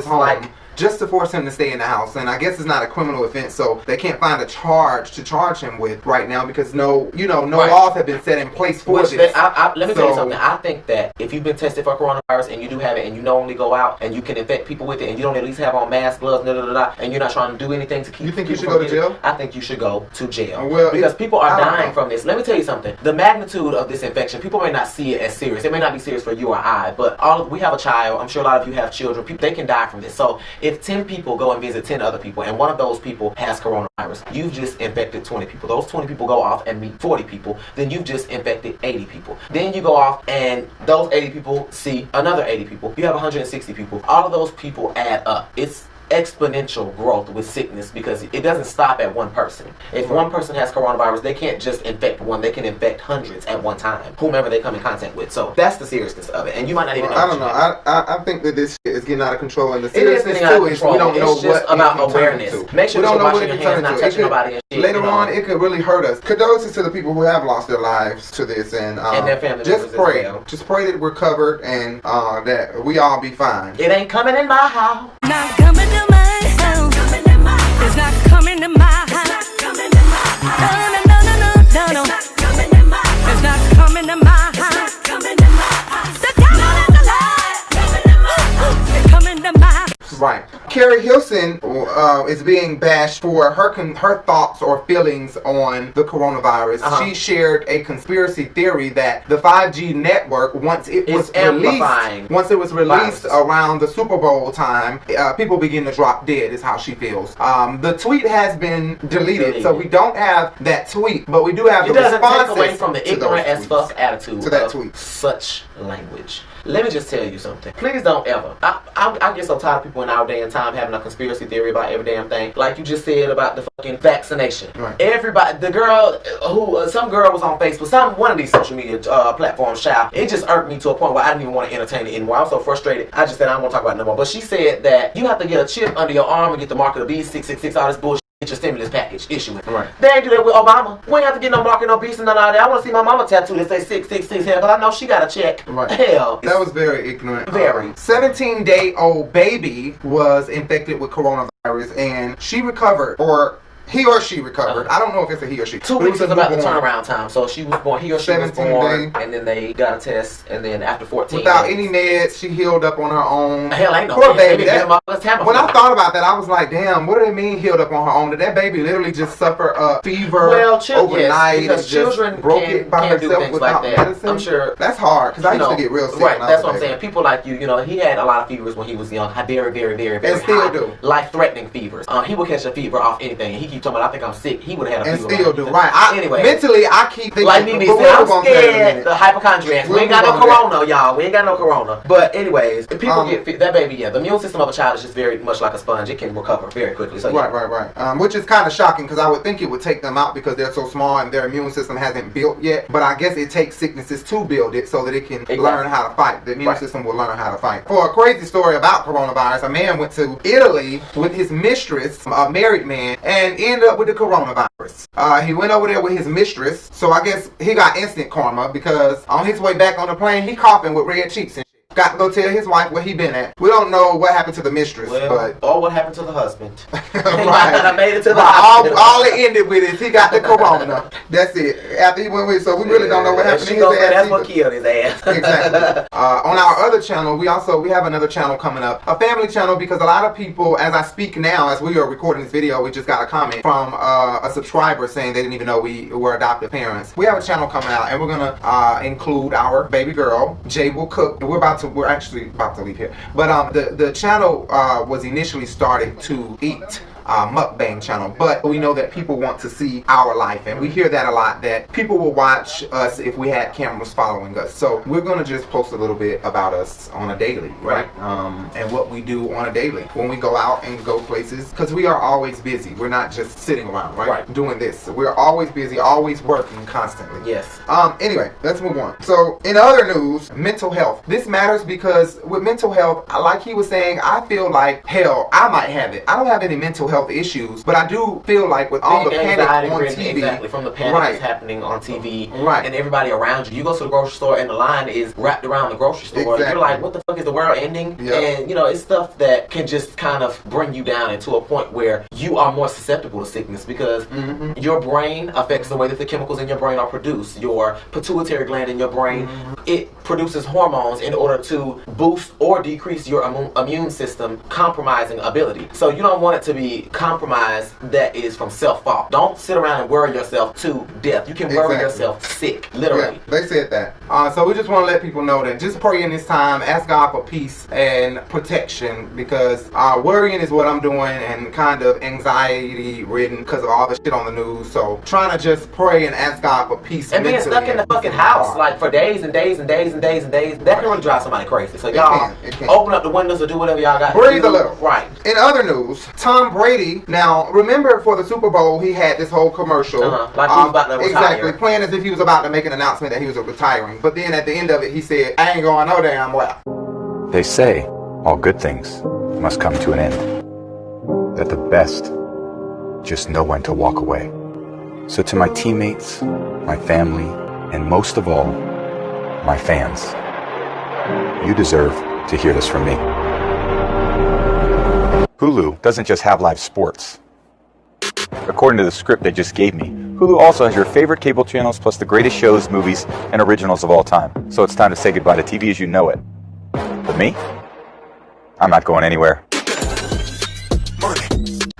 home. Like, just to force him to stay in the house. And I guess it's not a criminal offense, so they can't find a charge to charge him with right now because no laws have been set in place for this. Let me tell you something. I think that if you've been tested for coronavirus and you do have it and you knowingly go out and you can infect people with it and you don't at least have on masks, gloves, and you're not trying to do anything to keep. You think you should go to jail? I think you should go to jail. Because people are dying from this. Let me tell you something. The magnitude of this infection, people may not see it as serious. It may not be serious for you or I, but we have a child. I'm sure a lot of you have children. They can die from this. So if 10 people go and visit 10 other people and one of those people has coronavirus, you've just infected 20 people. Those 20 people go off and meet 40 people, then you've just infected 80 people. Then you go off and those 80 people see another 80 people. You have 160 people. All of those people add up. It's exponential growth with sickness because it doesn't stop at one person. If one person has coronavirus, they can't just infect one, they can infect hundreds at one time, whomever they come in contact with. So that's the seriousness of it, and you might not even know. I don't know. I think that this shit is getting out of control, and the seriousness too is we don't know what about awareness. Make sure you're washing your hands, not touching nobody and shit. Later on, it could really hurt us. Condolences to the people who have lost their lives to this, and their family just pray. Just pray that we're covered and that we all be fine. It ain't coming in my house. Not coming to my house. It's not coming to my house. No. It's not coming to my house. The devil is alive. It's coming to my house. Right. KERI HILSON is being bashed for her thoughts or feelings on the coronavirus. She shared a conspiracy theory that the 5G network, once it was released around the Super Bowl time, people begin to drop dead, is how she feels. The tweet has been deleted, so we don't have that tweet, but we do have the responses. It doesn't take away from the ignorant as fuck attitude to that tweet. Such language. Let me just tell you something. Please don't ever. I get so tired of people in our day and time having a conspiracy theory about every damn thing. Like you just said about the fucking vaccination. Right. Everybody, the girl who, some girl was on Facebook, one of these social media platforms, child. It just irked me to a point where I didn't even want to entertain it anymore. I was so frustrated. I just said I don't want to talk about it no more. But she said that you have to get a chip under your arm and get the mark of the beast, 666, all this bullshit. Get your stimulus package, issue it. Right. They ain't do that with Obama. We ain't have to get no market, no beast, and none of that. I want to see my mama tattoo that say 666 here, because I know she got a check. Right. Hell. That was very ignorant. Very. 17-day-old baby was infected with coronavirus, and she recovered, or he or she recovered. I don't know if it's a he or she. 2 weeks is about the turnaround time. So she was born, he or she was born, and then they got a test, and then after 14 without days, any meds, she healed up on her own. Hell, ain't no poor meds. baby. When I thought about that, I was like, damn, what do they mean healed up on her own? Did that baby literally just suffer a fever overnight? Because children can't do things like that. Medicine? I'm sure that's hard, because I used to get real sick. Right, that's what I'm saying. People like you, he had a lot of fevers when he was young. Very, very, very, very and still high, do. Life-threatening fevers. He would catch a fever off anything. He keep talking about, I think I'm sick. He would have had a fever. And still do. Right. Anyway. Mentally, I keep thinking. Like me, I'm scared. The hypochondriacs. We ain't got no corona, y'all. We ain't got no corona. But anyways, if people get that baby, the immune system of a child is just very much like a sponge. It can recover very quickly. So, Right. Which is kind of shocking, because I would think it would take them out because they're so small and their immune system hasn't built yet. But I guess it takes sicknesses to build it so that it can learn how to fight. The immune system will learn how to fight. For a crazy story about coronavirus, a man went to Italy with his mistress, a married man, and ended up with the coronavirus. He went over there with his mistress, so I guess he got instant karma, because on his way back on the plane, he coughing with red cheeks and shit. Got to go tell his wife where he been at. We don't know what happened to the mistress, or what happened to the husband. Right. I made it to the hospital. All it ended with is he got the corona. That's it. After he went with, so we really don't know what happened to his ass. That's what killed his ass. Exactly. On our other channel, we have another channel coming up, a family channel, because a lot of people, as I speak now, as we are recording this video, we just got a comment from a subscriber saying they didn't even know we were adoptive parents. We have a channel coming out, and we're gonna include our baby girl. Jay will cook. We're actually about to leave here, but the channel was initially started to eat mukbang channel, but we know that people want to see our life, and we hear that a lot, that people will watch us if we had cameras following us. So we're gonna just post a little bit about us on a daily, right? And what we do on a daily when we go out and go places, because we are always busy. We're not just sitting around, right? Doing this. We're always busy, always working constantly. Yes. Anyway, let's move on. So in other news, mental health. This matters because with mental health, like he was saying, I feel like, hell, I might have it. I don't have any mental health issues, but I do feel like with all the panic on TV, exactly, from the panic that's happening on TV, and everybody around you. You go to the grocery store and the line is wrapped around the grocery store. You're like, what the fuck, is the world ending? And it's stuff that can just kind of bring you down into a point where you are more susceptible to sickness, because your brain affects the way that the chemicals in your brain are produced. Your pituitary gland in your brain, it produces hormones in order to boost or decrease your immune system compromising ability. So you don't want it to be compromise that is from self-fault. Don't sit around and worry yourself to death. You can worry yourself sick, literally. Yeah, they said that. So we just want to let people know that just pray in this time, ask God for peace and protection, because worrying is what I'm doing, and kind of anxiety ridden because of all the shit on the news. So trying to just pray and ask God for peace. And being stuck in the fucking house like for days and days and days and days and days, that can really drive somebody crazy. So y'all open up the windows or do whatever y'all got. Breathe a little. Right. In other news, Tom Brady, now remember for the Super Bowl he had this whole commercial, like he was about to retire. Exactly, playing as if he was about to make an announcement that he was retiring, but then at the end of it he said, I ain't going no damn well. They say all good things must come to an end, that the best just know when to walk away. So to my teammates, my family, and most of all, my fans, you deserve to hear this from me. Hulu doesn't just have live sports. According to the script they just gave me, Hulu also has your favorite cable channels plus the greatest shows, movies, and originals of all time. So it's time to say goodbye to TV as you know it. But me? I'm not going anywhere.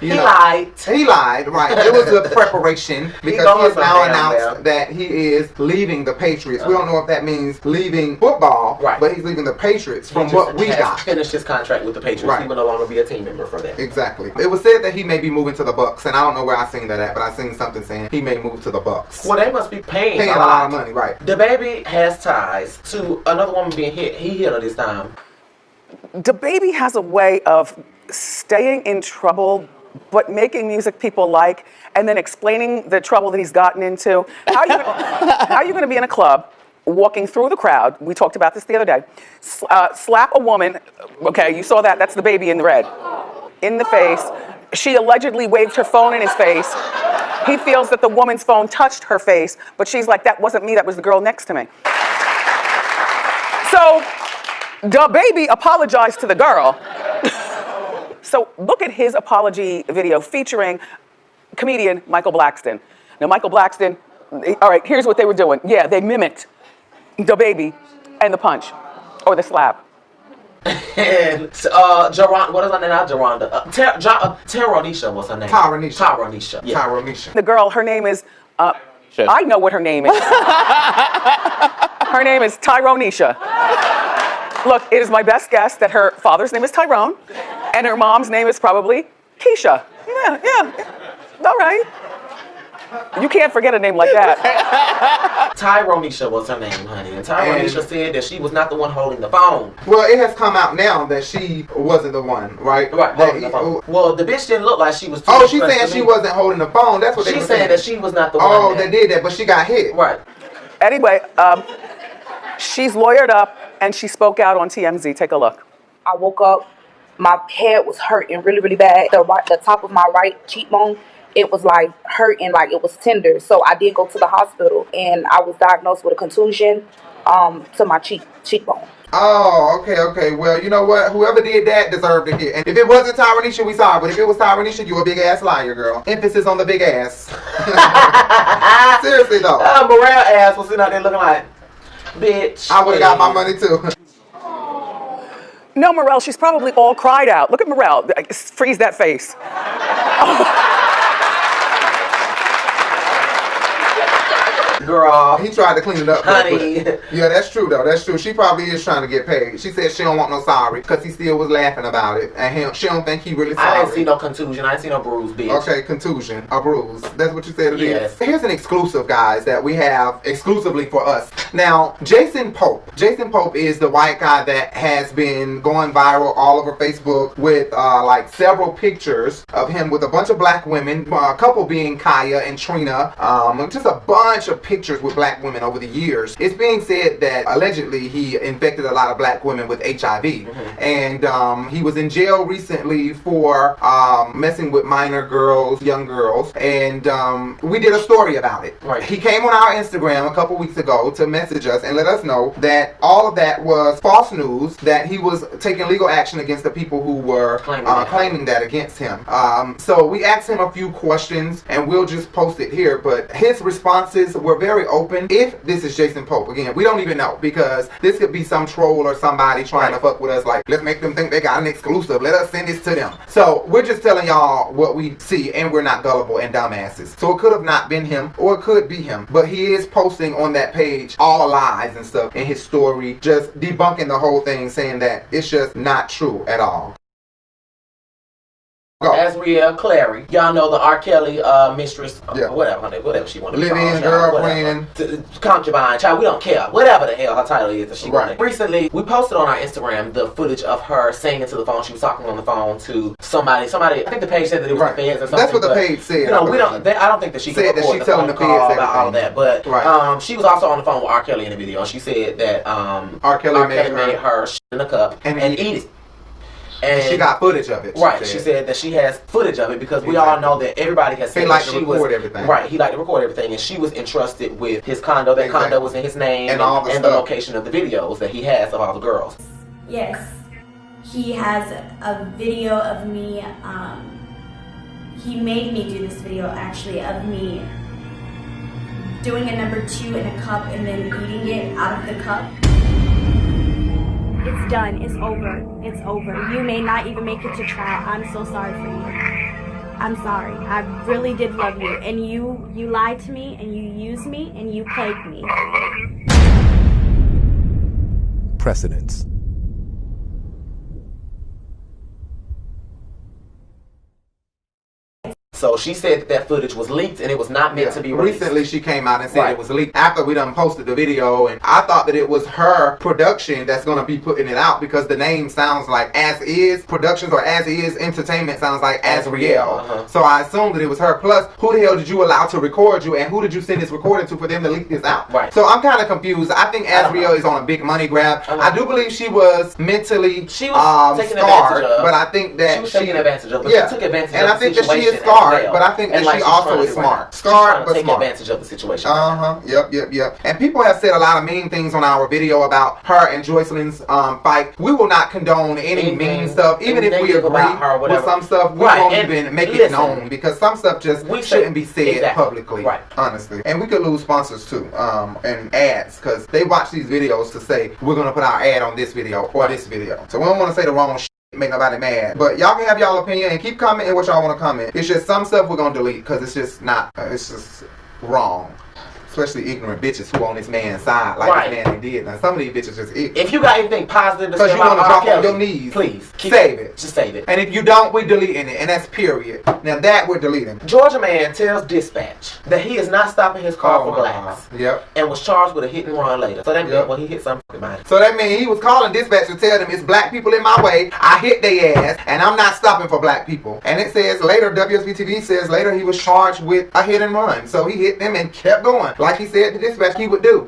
He lied. He lied, right. It was a preparation because he has now announced that he is leaving the Patriots. We don't know if that means leaving football, but he's leaving the Patriots from what we got. Finished his contract with the Patriots. He will no longer be a team member for them. Exactly. It was said that he may be moving to the Bucks, and I don't know where I seen that at, but I seen something saying he may move to the Bucks. Well, they must be paying a lot of money, right? The baby has ties to another woman being hit. He hit her this time. The baby has a way of staying in trouble, but making music people like, and then explaining the trouble that he's gotten into. How are you going to be in a club, walking through the crowd? We talked about this the other day. Slap a woman. Okay, you saw that. That's the baby in the red. In the face. She allegedly waved her phone in his face. He feels that the woman's phone touched her face, but she's like, that wasn't me, that was the girl next to me. So, the baby apologized to the girl. So look at his apology video featuring comedian Michael Blackston. Now Michael Blackston, all right, here's what they were doing. Yeah, they mimicked the baby and the punch, or the slap. And Geronda, what is her name? Not Geronda. Tyronisha was her name. Tyronisha. Yeah. Tyronisha. The girl, her name is, I know what her name is. Her name is Tyronisha. Look, it is my best guess that her father's name is Tyrone, and her mom's name is probably Keisha. Yeah. All right. You can't forget a name like that. Tyronisha was her name, honey. And Tyronisha said that she was not the one holding the phone. Well, it has come out now that she wasn't the one, right? Right, holding the phone. Well, the bitch didn't look like she was too Oh, she's saying she wasn't holding the phone. That's what they were saying. She's saying that she was not the one. Oh, they did that, but she got hit. Right. Anyway, she's lawyered up, and she spoke out on TMZ. Take a look. I woke up, my head was hurting really, really bad. The top of my right cheekbone, it was like hurting, like it was tender. So I did go to the hospital, and I was diagnosed with a contusion to my cheekbone. Oh, okay. Well, you know what? Whoever did that deserved to hit. And if it wasn't Tyronisha, we sorry. But if it was Tyronisha, you a big ass liar, girl. Emphasis on the big ass. Seriously though. Morale ass was sitting out there looking like, bitch. I would have got my money too. No, Morel, she's probably all cried out. Look at Morel. Freeze that face. Girl. He tried to clean it up. Honey. Yeah, that's true though. That's true. She probably is trying to get paid. She said she don't want no sorry because he still was laughing about it. And she don't think he really sorry. I didn't see no contusion. I didn't see no bruise, bitch. Okay, contusion. A bruise. That's what you said it yes. is? Here's an exclusive, guys, that we have exclusively for us. Now, Jason Pope. Jason Pope is the white guy that has been going viral all over Facebook with like several pictures of him with a bunch of black women, a couple being Kaya and Trina, just a bunch of pictures with black women over the years. It's being said that allegedly he infected a lot of black women with HIV, and he was in jail recently for messing with minor girls, young girls, and we did a story about it. Right. He came on our Instagram a couple weeks ago to message us and let us know that all of that was false news, that he was taking legal action against the people who were claiming that against him. So we asked him a few questions, and we'll just post it here, but his responses were very open. If this is Jason Pope, again, we don't even know, because this could be some troll or somebody trying to fuck with us, like, let's make them think they got an exclusive, let us send this to them. So we're just telling y'all what we see, and we're not gullible and dumbasses. So it could have not been him, or it could be him, but he is posting on that page all lies and stuff in his story, just debunking the whole thing, saying that it's just not true at all. Azriel Clary, y'all know the R. Kelly mistress, whatever she wanted to call live-in girlfriend, concubine, child, we don't care, whatever the hell her title is that she wanted. Recently, we posted on our Instagram the footage of her saying into the phone. She was talking on the phone to somebody. I think the page said that it was the feds or something. That's what the page said. You know, I don't think that she could record the phone call about all of that. But she was also on the phone with R. Kelly in the video, and she said that R. Kelly made her shit in a cup and eat it. And she got footage of it. Right. She said that she has footage of it because we all know that everybody has said that she was everything. Right. He liked to record everything, and she was entrusted with his condo. That condo was in his name, and the location of the videos that he has of all the girls. Yes, he has a video of me. He made me do this video actually of me doing a number 2 in a cup and then eating it out of the cup. It's done. It's over. It's over. You may not even make it to trial. I'm so sorry for you. I'm sorry. I really did love you, and you lied to me, and you used me, and you plagued me. Precedents. So she said that footage was leaked and it was not meant to be released. Recently she came out and said it was leaked after we done posted the video, and I thought that it was her production that's going to be putting it out because the name sounds like As Is Productions or As Is Entertainment sounds like Azriel. So I assumed that it was her. Plus, who the hell did you allow to record you, and who did you send this recording to for them to leak this out? So I'm kind of confused. I think Azriel is on a big money grab. I do believe she was mentally taking scarred, but I think that she was taking advantage of it. Yeah, She took advantage and of I think the that she is situation scarred. as well. But I think that And like she she's also trying is to- smart. She's trying Scarred, to but take smart. advantage of the situation. Yep. And people have said a lot of mean things on our video about her and Joycelyn's fight. We will not condone any mean stuff, even if we negative agree about her, with whatever. some stuff. We Right, won't and even make it listen, known because some stuff just shouldn't be said exactly. publicly. Honestly, and we could lose sponsors too, and ads because they watch these videos to say we're gonna put our ad on this video or this video. So we don't want to say the wrong shit. Make nobody mad, but y'all can have y'all opinion and keep commenting what y'all want to comment. It's just some stuff we're gonna delete because it's just not, it's just wrong. Especially ignorant bitches who on this man's side, like this man they did. Now some of these bitches just ignorant. If you got anything positive to because say you want to about drop on R. your Kelly, knees, please save it. Just save it. And if you don't, we're deleting it, and that's period. Now that we're deleting. Georgia man tells dispatch that he is not stopping his car for glass. Yep. And was charged with a hit and run later. So that means when he hit something about it. So that means he was calling dispatch to tell them it's black people in my way. I hit their ass, and I'm not stopping for black people. And it says later, WSB TV says later he was charged with a hit and run. So he hit them and kept going, like he said to dispatch he would do.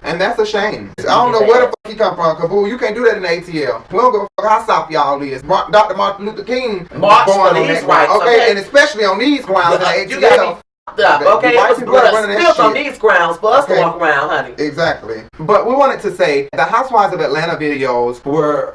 And that's a shame. I don't know where the fuck he come from, Kabul. You can't do that in the ATL. We don't give a fuck how soft y'all is. Dr. Martin Luther King March born for on these that rights, ground. okay? And especially on these grounds in the You gotta ATL. be up, okay? White It was people are blood running that spilled on shit. these grounds for us to walk around, honey. Exactly. But we wanted to say the Housewives of Atlanta videos were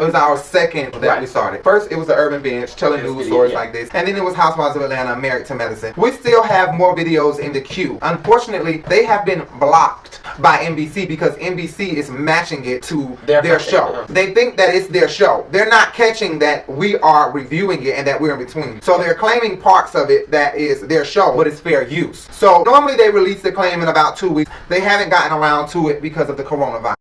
it was our second that we started. First it was the Urban Binge telling news stories like this, and then it was Housewives of Atlanta Married to Medicine. We still have more videos in the queue. Unfortunately, they have been blocked by NBC because NBC is matching it to their show. They think that it's their show. They're not catching that we are reviewing it and that we're in between. So they're claiming parts of it that is their show, but it's fair use. So normally they release the claim in about 2 weeks. They haven't gotten around to it because of the coronavirus.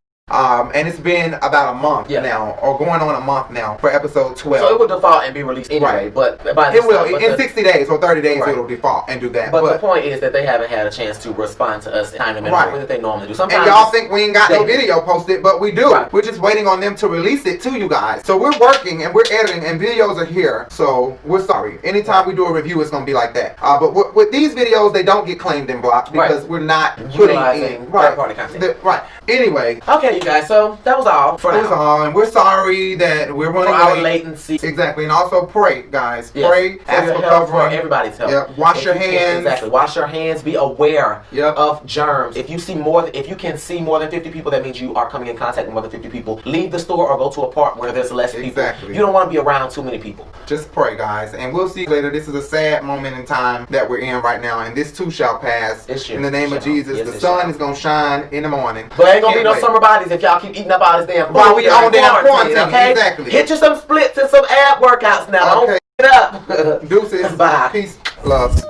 And it's been about a month now, or going on a month now for episode 12. So it will default and be released anyway, but by it will. In 60 days or 30 days it will default and do that. But the point is that they haven't had a chance to respond to us in time and manner that they normally do. Sometimes and y'all think we ain't got no video posted, but we do. We're just waiting on them to release it to you guys. So we're working and we're editing and videos are here. So we're sorry. Anytime we do a review, it's going to be like that. But with these videos, they don't get claimed and blocked because we're not putting in third-party content. Anyway. Okay, you guys. So that was all for That was all, and we're sorry that we're running our late. latency. Exactly, and also pray, guys. Yes. Pray, ask your for help, covering. for everybody's help. Yep. Wash If your you can- hands. Exactly. Wash your hands. Be aware of germs. If you see if you can see more than 50 people, that means you are coming in contact with more than 50 people. Leave the store or go to a park where there's less people. Exactly. You don't want to be around too many people. Just pray, guys, and we'll see you later. This is a sad moment in time that we're in right now, and this too shall pass. In the name of Jesus, Yes, the it sun shall. is gonna shine in the morning. But ain't gonna be no Can't summer bodies if y'all keep eating up all this damn food. While we on during damn quarantine, okay? exactly. Hit you some splits and some ab workouts now. Okay. Don't get up. Deuces. Bye. Peace. Love.